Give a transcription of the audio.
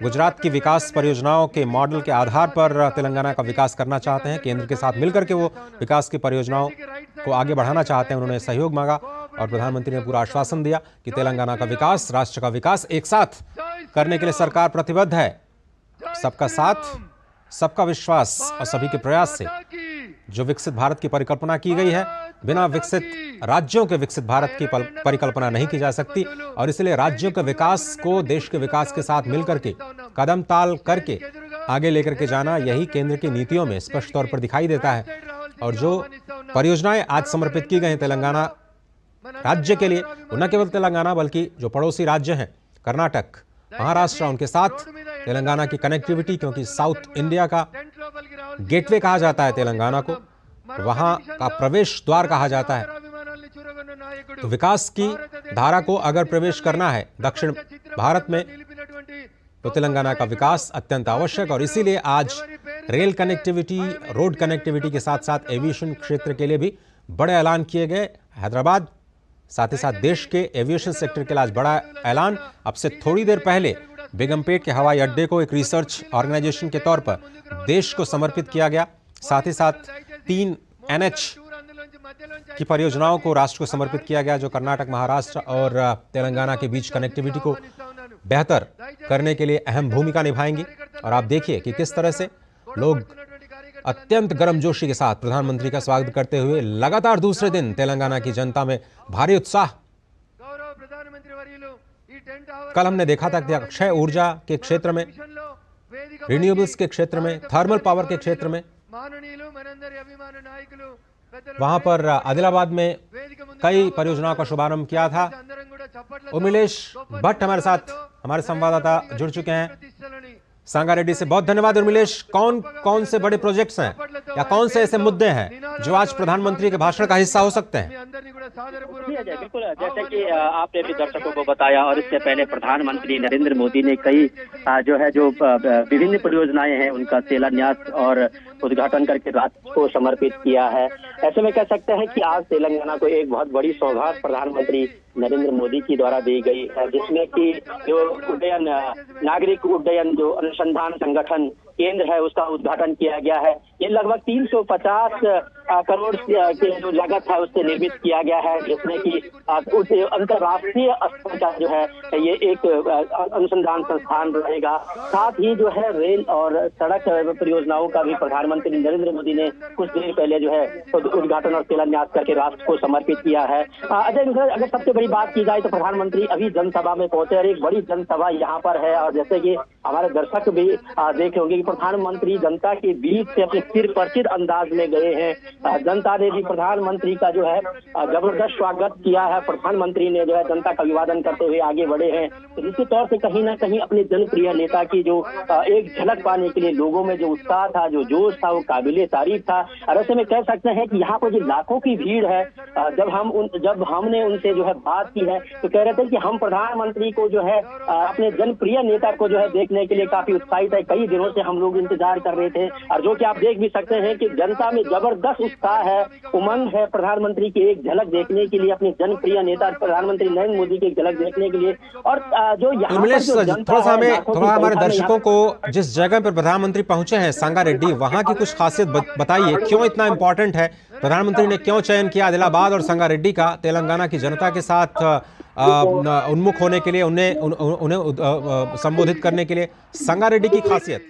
गुजरात की विकास परियोजनाओं के मॉडल के आधार पर तेलंगाना का विकास करना चाहते हैं। केंद्र के साथ मिलकर के वो विकास की परियोजनाओं को आगे बढ़ाना चाहते हैं। उन्होंने सहयोग मांगा और प्रधानमंत्री ने पूरा आश्वासन दिया कि तेलंगाना का विकास, राष्ट्र का विकास एक साथ करने के लिए सरकार प्रतिबद्ध है। सबका साथ, सबका विश्वास और सभी के प्रयास से जो विकसित भारत की परिकल्पना की गई है, बिना विकसित राज्यों के विकसित भारत की परिकल्पना नहीं की जा सकती। और इसलिए राज्यों के विकास को देश के विकास के साथ मिलकर के कदम ताल करके आगे लेकर के जाना, यही केंद्र की नीतियों में स्पष्ट तौर पर दिखाई देता है। और जो परियोजनाएं आज समर्पित की गई हैं तेलंगाना राज्य के लिए, वो न केवल तेलंगाना बल्कि जो पड़ोसी राज्य हैं कर्नाटक, महाराष्ट्र, उनके साथ तेलंगाना की कनेक्टिविटी, क्योंकि साउथ इंडिया का गेटवे कहा जाता है तेलंगाना को, वहां का प्रवेश द्वार कहा जाता है। तो विकास की धारा को अगर प्रवेश करना है दक्षिण भारत में, तो तेलंगाना का विकास अत्यंत आवश्यक। और इसीलिए आज रेल कनेक्टिविटी, रोड कनेक्टिविटी के साथ साथ एविएशन क्षेत्र के लिए भी बड़े ऐलान किए गए। हैदराबाद, साथ ही साथ देश के एविएशन सेक्टर के लिए आज बड़ा ऐलान। अब से थोड़ी देर पहले बेगमपेट के हवाई अड्डे को एक रिसर्च ऑर्गेनाइजेशन के तौर पर देश को समर्पित किया गया। साथ ही साथ 3 NH की परियोजनाओं को राष्ट्र को समर्पित किया गया, जो कर्नाटक, महाराष्ट्र और तेलंगाना के बीच कनेक्टिविटी को बेहतर करने के लिए अहम भूमिका निभाएंगी। और आप देखिए कि किस तरह से लोग अत्यंत गर्मजोशी के साथ प्रधानमंत्री का स्वागत करते हुए लगातार दूसरे दिन तेलंगाना की जनता में भारी उत्साह। कल हमने देखा था कि अक्षय ऊर्जा के क्षेत्र में, रिन्यूएबल्स के क्षेत्र में, थर्मल पावर के क्षेत्र में, वहां पर आदिलाबाद में कई परियोजनाओं का शुभारंभ किया था। उर्मिलेश भट्ट हमारे साथ, हमारे संवाददाता जुड़ चुके हैं सांगारेड्डी से। बहुत धन्यवाद उर्मिलेश। कौन कौन से बड़े प्रोजेक्ट्स हैं या कौन से ऐसे मुद्दे हैं जो आज प्रधानमंत्री के भाषण का हिस्सा हो सकते हैं? बिल्कुल, जैसे कि आपने भी दर्शकों को बताया और इससे पहले प्रधानमंत्री नरेंद्र मोदी ने कई जो विभिन्न परियोजनाएं हैं उनका शिलान्यास और उद्घाटन करके राष्ट्र को समर्पित किया है। ऐसे में कह सकते हैं कि आज तेलंगाना को एक बहुत बड़ी सौगात प्रधानमंत्री नरेंद्र मोदी की द्वारा दी गई है, जिसमें कि जो उड्डयन, नागरिक उड्डयन जो अनुसंधान संगठन केंद्र है उसका उद्घाटन किया गया है। ये लगभग 350 करोड़ के जो लागत है उससे निर्मित किया गया है, जिसमें कि अंतर्राष्ट्रीय स्तर का जो है ये एक अनुसंधान संस्थान रहेगा। साथ ही जो है रेल और सड़क परियोजनाओं का भी प्रधानमंत्री नरेंद्र मोदी ने कुछ देर पहले जो है उद्घाटन और शिलान्यास करके राष्ट्र को समर्पित किया है। अगर सबसे बड़ी बात की जाए तो प्रधानमंत्री अभी जनसभा में पहुंचे और एक बड़ी जनसभा यहाँ पर है। और जैसे कि हमारे दर्शक भी देखे होंगे कि प्रधानमंत्री जनता के बीच से अपने सिर परिचित अंदाज में गए हैं। जनता ने भी प्रधानमंत्री का जो है जबरदस्त स्वागत किया है। प्रधानमंत्री ने जो है जनता का अभिवादन करते हुए आगे बढ़े हैं। तो निश्चित तौर से कहीं ना कहीं अपने जनप्रिय नेता की जो एक झलक पाने के लिए लोगों में जो उत्साह था, जो जोश था, वो काबिले तारीफ था। और ऐसे में कह सकते हैं कि यहाँ पर जो लाखों की भीड़ है, जब हमने उनसे जो है बात की है तो कह रहे थे कि हम प्रधानमंत्री को जो है अपने जनप्रिय नेता को जो है देखने के लिए काफी उत्साहित है। कई दिनों से हम लोग इंतजार कर रहे थे और जो कि आप देख भी सकते हैं कि जनता में जबरदस्त उत्साह है, उमंग है प्रधानमंत्री की एक झलक देखने के लिए, अपने जनप्रिय नेता प्रधानमंत्री नरेंद्र मोदी की एक झलक देखने के लिए। और जो यहाँ थोड़ा हमारे दर्शकों को जिस जगह पर प्रधानमंत्री पहुंचे हैं सांगारेड्डी, वहां की कुछ खासियत बताइए। क्यों इतना इंपॉर्टेंट है? प्रधानमंत्री ने क्यों चयन किया आदिलाबाद और सांगारेड्डी का तेलंगाना की जनता के साथ उन्मुख होने के लिए, उन्हें संबोधित करने के लिए? सांगारेड्डी की खासियत